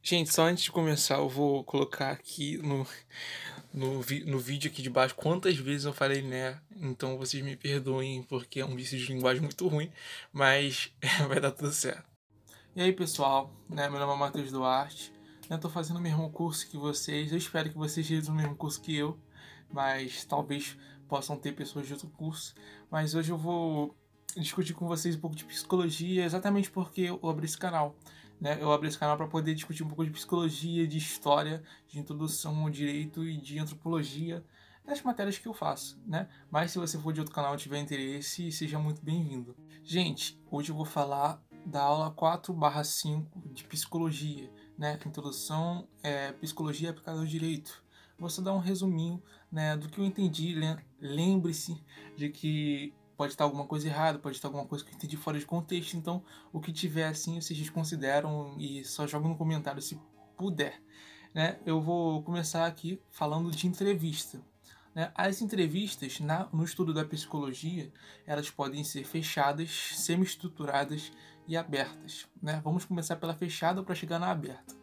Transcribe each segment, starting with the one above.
Gente, só antes de começar, eu vou colocar aqui no vídeo aqui de baixo quantas vezes eu falei né. Então vocês me perdoem porque é um vício de linguagem muito ruim, mas vai dar tudo certo. E aí, pessoal, né? Meu nome é Matheus Duarte. Eu tô fazendo o mesmo curso que vocês. Eu espero que vocês estejam no mesmo curso que eu, mas talvez possam ter pessoas de outro curso. Mas hoje eu vou discutir com vocês um pouco de psicologia, exatamente porque eu abri esse canal. Né? Eu abri esse canal para poder discutir um pouco de psicologia, de história, de introdução ao direito e de antropologia, das matérias que eu faço, né? Mas se você for de outro canal e tiver interesse, seja muito bem-vindo. Gente, hoje eu vou falar da aula 4/5 de psicologia, né? Introdução, psicologia aplicada ao direito. Vou só dar um resuminho, né, do que eu entendi. Lembre-se de que pode estar alguma coisa errada, pode estar alguma coisa que eu entendi fora de contexto, então o que tiver assim vocês desconsideram e só jogam no comentário se puder. Né? Eu vou começar aqui falando de entrevista. Né? As entrevistas no estudo da psicologia, elas podem ser fechadas, semi-estruturadas e abertas. Né? Vamos começar pela fechada para chegar na aberta.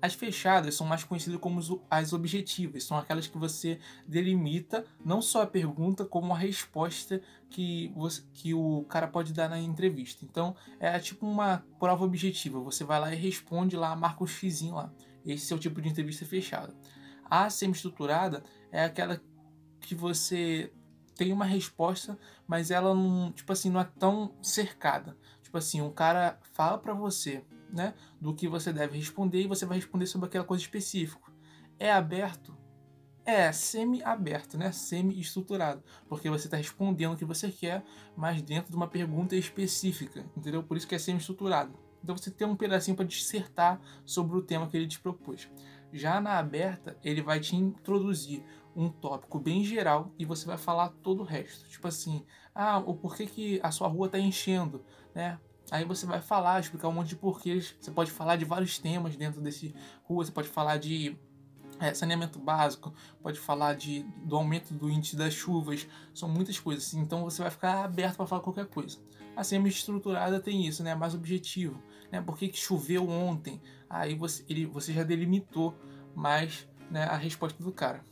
As fechadas são mais conhecidas como as objetivas, são aquelas que você delimita não só a pergunta, como a resposta que o cara pode dar na entrevista. Então, é tipo uma prova objetiva, você vai lá e responde lá, marca um xizinho lá. Esse é o tipo de entrevista fechada. A semi-estruturada é aquela que você tem uma resposta, mas ela não, tipo assim, não é tão cercada. Tipo assim, um cara fala para você, né, do que você deve responder e você vai responder sobre aquela coisa específica. É aberto? É semi-aberto, né? Semi-estruturado, porque você está respondendo o que você quer, mas dentro de uma pergunta específica, entendeu? Por isso que é semi-estruturado. Então você tem um pedacinho para dissertar sobre o tema que ele te propôs. Já na aberta, ele vai te introduzir um tópico bem geral e você vai falar todo o resto. Tipo assim, o porquê que a sua rua está enchendo, né? Aí você vai falar, explicar um monte de porquês. Você pode falar de vários temas dentro desse rua, você pode falar de saneamento básico, pode falar do aumento do índice das chuvas, são muitas coisas, então você vai ficar aberto para falar qualquer coisa. A semi-estruturada tem isso, né, mais objetivo, né, por que choveu ontem, aí você já delimitou mais, né, a resposta do cara.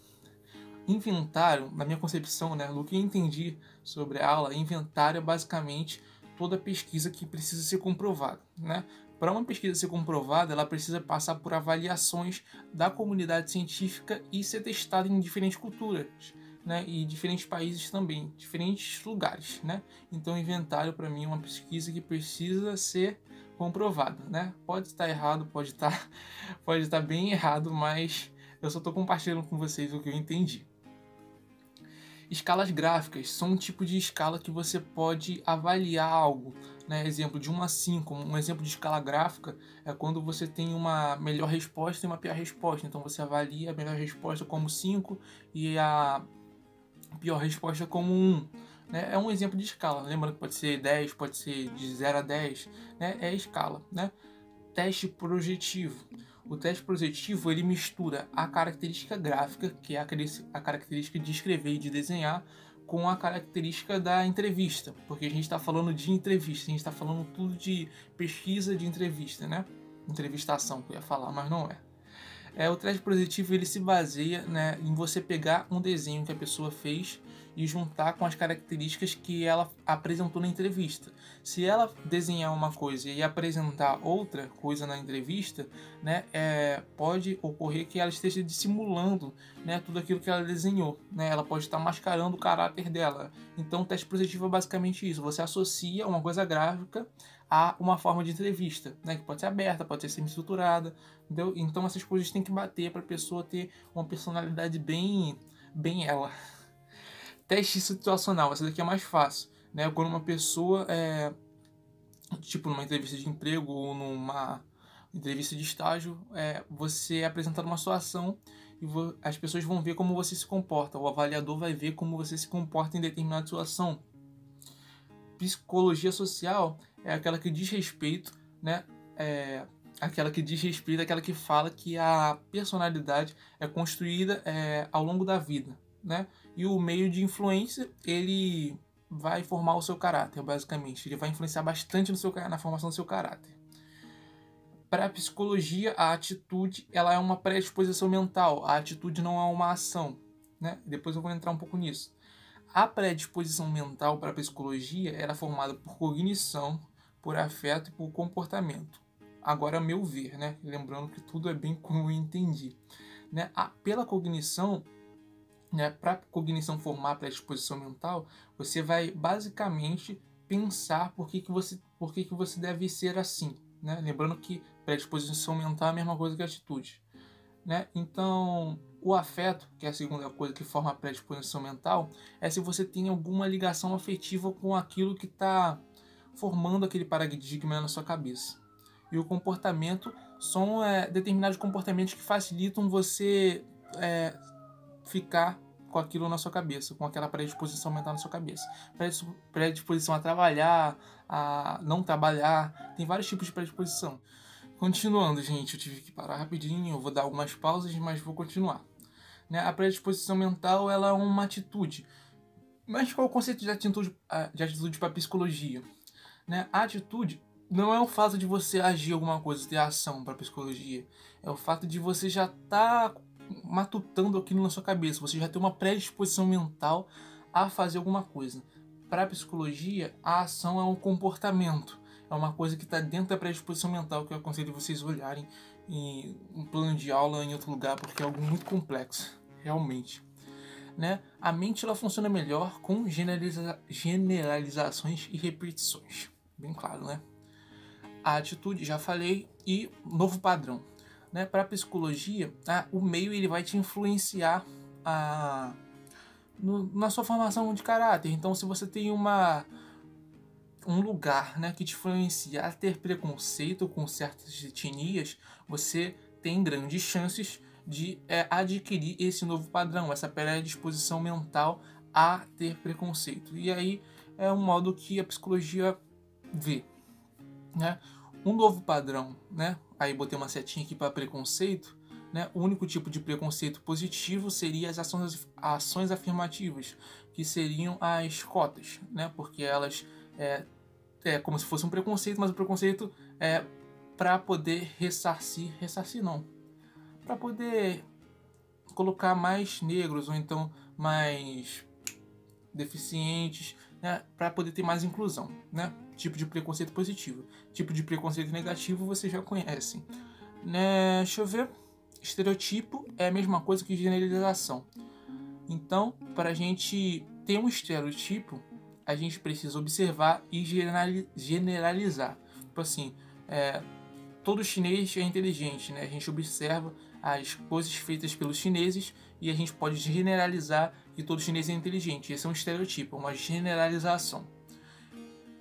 Inventário, na minha concepção, né, do que eu entendi sobre a aula, inventário é basicamente toda pesquisa que precisa ser comprovada, né? Para uma pesquisa ser comprovada, ela precisa passar por avaliações da comunidade científica e ser testada em diferentes culturas, né? E diferentes países também, diferentes lugares, né? Então, inventário para mim é uma pesquisa que precisa ser comprovada, né? Pode estar errado, pode estar bem errado, mas eu só estou compartilhando com vocês o que eu entendi. Escalas gráficas são um tipo de escala que você pode avaliar algo. Né? Exemplo, de 1 a 5, um exemplo de escala gráfica é quando você tem uma melhor resposta e uma pior resposta. Então você avalia a melhor resposta como 5 e a pior resposta como 1. Né? É um exemplo de escala. Lembrando que pode ser 10, pode ser de 0 a 10. Né? É escala. Né? Teste projetivo. O teste projetivo ele mistura a característica gráfica, que é a característica de escrever e de desenhar, com a característica da entrevista, porque a gente está falando de entrevista, a gente está falando tudo de pesquisa de entrevista, né? Entrevistação, que eu ia falar, mas não é. O teste positivo ele se baseia, né, em você pegar um desenho que a pessoa fez e juntar com as características que ela apresentou na entrevista. Se ela desenhar uma coisa e apresentar outra coisa na entrevista, né, pode ocorrer que ela esteja dissimulando, né, tudo aquilo que ela desenhou. Né, ela pode estar mascarando o caráter dela. Então o teste positivo é basicamente isso. Você associa uma coisa gráfica a uma forma de entrevista, né, que pode ser aberta, pode ser semi-estruturada. Entendeu? Então essas coisas têm que bater para a pessoa ter uma personalidade bem ela. Teste situacional, essa daqui é mais fácil, né? Quando uma pessoa tipo numa entrevista de emprego ou numa entrevista de estágio, você é apresentado uma situação e as pessoas vão ver como você se comporta, o avaliador vai ver como você se comporta em determinada situação. Psicologia social é aquela que diz respeito, né? Aquela que diz respeito, aquela que fala que a personalidade é construída ao longo da vida, né? E o meio de influência, ele vai formar o seu caráter, basicamente. Ele vai influenciar bastante na formação do seu caráter. Para a psicologia, a atitude ela é uma predisposição mental, a atitude não é uma ação, né? Depois eu vou entrar um pouco nisso. A predisposição mental para a psicologia era formada por cognição, por afeto e por comportamento. Agora, a meu ver, né? Lembrando que tudo é bem como eu entendi. Né? Pela cognição, né? Para a cognição formar a predisposição mental, você vai basicamente pensar por que você deve ser assim. Né? Lembrando que predisposição mental é a mesma coisa que atitude. Né? Então, o afeto, que é a segunda coisa que forma a predisposição mental, é se você tem alguma ligação afetiva com aquilo que está formando aquele paradigma na sua cabeça. E o comportamento são determinados comportamentos que facilitam você ficar com aquilo na sua cabeça, com aquela predisposição mental na sua cabeça. Predisposição a trabalhar, a não trabalhar, tem vários tipos de predisposição. Continuando, gente, eu tive que parar rapidinho, eu vou dar algumas pausas, mas vou continuar. Né? A predisposição mental ela é uma atitude. Mas qual é o conceito de atitude para a psicologia? Né? A atitude não é o fato de você agir alguma coisa, ter ação para a psicologia. É o fato de você já estar matutando aquilo na sua cabeça. Você já tem uma predisposição mental a fazer alguma coisa. Para a psicologia, a ação é um comportamento. É uma coisa que está dentro da predisposição mental, que eu aconselho vocês olharem em um plano de aula em outro lugar, porque é algo muito complexo, realmente. Né? A mente ela funciona melhor com generalizações e repetições. Bem claro, né? A atitude, já falei, e novo padrão. Né? Para a psicologia, o meio ele vai te influenciar na sua formação de caráter. Então, se você tem um lugar, né, que te influencia a ter preconceito com certas etnias, você tem grandes chances de adquirir esse novo padrão, essa predisposição mental a ter preconceito. E aí é um modo que a psicologia vê. Né? Um novo padrão, né? Aí botei uma setinha aqui para preconceito. Né? O único tipo de preconceito positivo seria as ações afirmativas, que seriam as cotas, né? Porque elas é como se fosse um preconceito, mas o preconceito é para poder ressarcir não, para poder colocar mais negros ou então mais deficientes, né, para poder ter mais inclusão, né? Tipo de preconceito positivo. Tipo de preconceito negativo vocês já conhecem. Né? Deixa eu ver. Estereotipo é a mesma coisa que generalização. Então, para a gente ter um estereotipo, a gente precisa observar e generalizar. Tipo assim, todo chinês é inteligente, né? A gente observa as coisas feitas pelos chineses e a gente pode generalizar que todo chinês é inteligente. Esse é um estereotipo, uma generalização.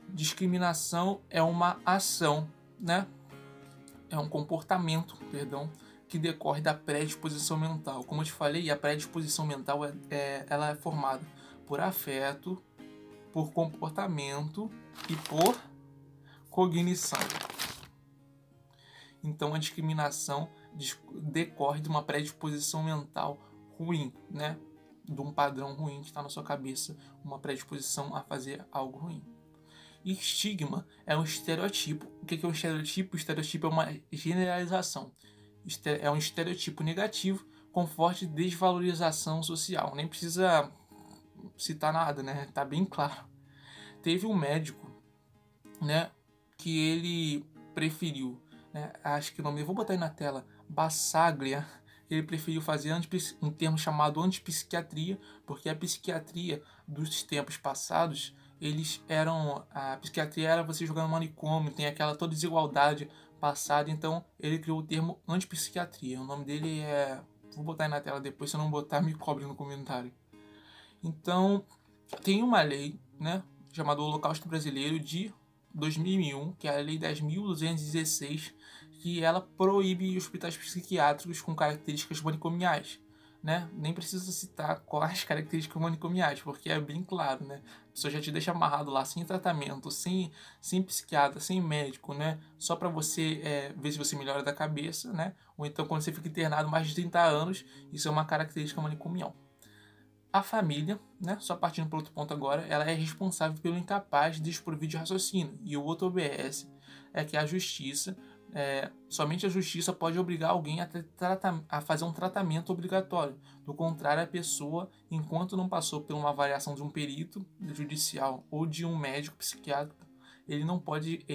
Discriminação é uma ação, né? É um comportamento, que decorre da predisposição mental. Como eu te falei, a predisposição mental ela é formada por afeto, por comportamento e por cognição. Então a discriminação decorre de uma predisposição mental ruim, né? De um padrão ruim que está na sua cabeça, uma predisposição a fazer algo ruim. E estigma é um estereotipo. O que é um estereotipo? O estereotipo é uma generalização. É um estereotipo negativo com forte desvalorização social. Nem precisa citar nada, né? Tá bem claro. Teve um médico, né, que ele preferiu, né, acho que o nome, eu vou botar aí na tela, Bassaglia, ele preferiu fazer um termo chamado antipsiquiatria, porque a psiquiatria dos tempos passados, a psiquiatria era você jogar no manicômio, tem aquela toda desigualdade passada, então ele criou o termo antipsiquiatria. O nome dele vou botar aí na tela depois, se eu não botar me cobre no comentário. Então, tem uma lei, né, chamada Holocausto Brasileiro de 2001, que é a Lei 10.216, que ela proíbe hospitais psiquiátricos com características manicomiais. Né? Nem precisa citar quais características manicomiais, porque é bem claro, né? A pessoa já te deixa amarrado lá, sem tratamento, sem psiquiatra, sem médico, né? Só para você ver se você melhora da cabeça, né? Ou então quando você fica internado mais de 30 anos, isso é uma característica manicomial. A família, né, só partindo para outro ponto agora, ela é responsável pelo incapaz de desprovir de raciocínio. E o outro OBS é que a justiça somente a justiça pode obrigar alguém a fazer um tratamento obrigatório. Do contrário, a pessoa, enquanto não passou por uma avaliação de um perito judicial ou de um médico psiquiátrico, ele não pode,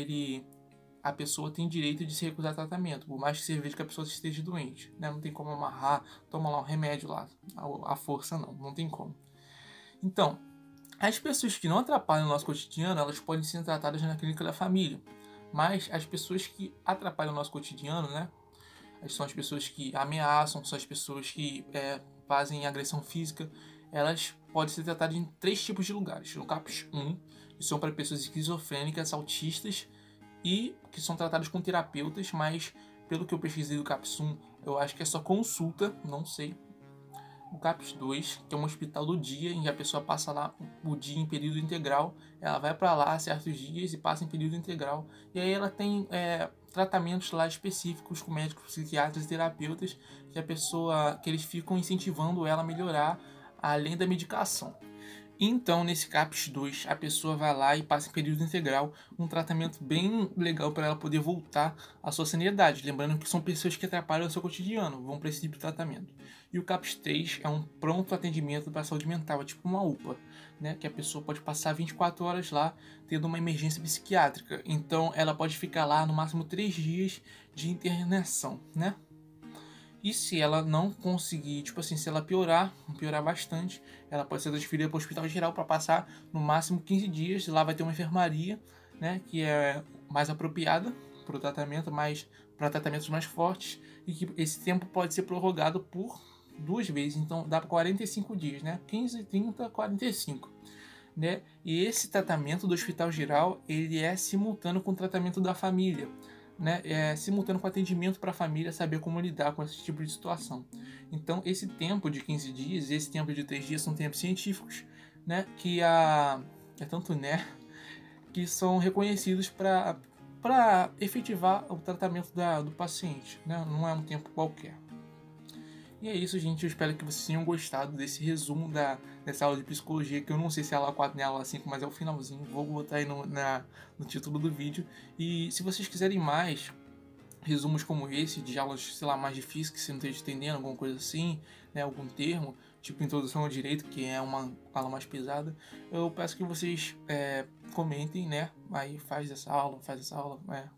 a pessoa tem direito de se recusar tratamento, por mais que você veja que a pessoa esteja doente, né? Não tem como amarrar, toma lá um remédio lá, a força não tem como. Então, as pessoas que não atrapalham o nosso cotidiano, elas podem ser tratadas na clínica da família. Mas as pessoas que atrapalham o nosso cotidiano, né? São as pessoas que ameaçam, são as pessoas que fazem agressão física. Elas podem ser tratadas em 3 tipos de lugares. No CAPS 1, que são para pessoas esquizofrênicas, autistas e que são tratadas com terapeutas, mas pelo que eu pesquisei do CAPS 1, eu acho que é só consulta, não sei. O CAPS 2, que é um hospital do dia, em que a pessoa passa lá o dia em período integral, ela vai para lá certos dias e passa em período integral, e aí ela tem tratamentos lá específicos com médicos, psiquiatras e terapeutas, que eles ficam incentivando ela a melhorar além da medicação. Então, nesse CAPS 2, a pessoa vai lá e passa em período integral um tratamento bem legal para ela poder voltar à sua sanidade. Lembrando que são pessoas que atrapalham o seu cotidiano, vão para esse tipo de tratamento. E o CAPS 3 é um pronto atendimento para a saúde mental, é tipo uma UPA, né? Que a pessoa pode passar 24 horas lá tendo uma emergência psiquiátrica. Então, ela pode ficar lá no máximo 3 dias de internação, né? E se ela não conseguir, tipo assim, se ela piorar bastante, ela pode ser transferida para o hospital geral para passar no máximo 15 dias. Lá vai ter uma enfermaria, né, que é mais apropriada para o tratamento, para tratamentos mais fortes, e que esse tempo pode ser prorrogado por 2 vezes. Então dá para 45 dias, né? 15, 30, 45. Né? E esse tratamento do hospital geral, ele é simultâneo com o tratamento da família. Né, simultâneo com atendimento para a família saber como lidar com esse tipo de situação. Então, esse tempo de 15 dias e esse tempo de 3 dias são tempos científicos, né, que que são reconhecidos para efetivar o tratamento do paciente. Né, não é um tempo qualquer. E é isso, gente. Eu espero que vocês tenham gostado desse resumo dessa aula de psicologia, que eu não sei se é aula 4 nem aula 5, mas é o finalzinho. Vou botar aí no título do vídeo. E se vocês quiserem mais resumos como esse, de aulas, sei lá, mais difíceis, que você não esteja entendendo, alguma coisa assim, né, algum termo, tipo Introdução ao Direito, que é uma aula mais pesada, eu peço que vocês comentem, né, aí faz essa aula,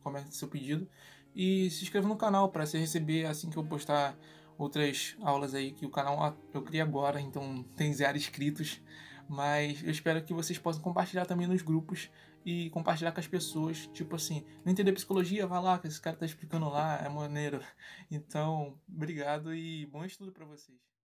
comente seu pedido, e se inscreva no canal para você receber assim que eu postar outras aulas aí, que o canal eu criei agora, então tem 0 inscritos, mas eu espero que vocês possam compartilhar também nos grupos e compartilhar com as pessoas, tipo assim, não entender psicologia, vai lá, que esse cara tá explicando lá, é maneiro. Então, obrigado e bom estudo para vocês.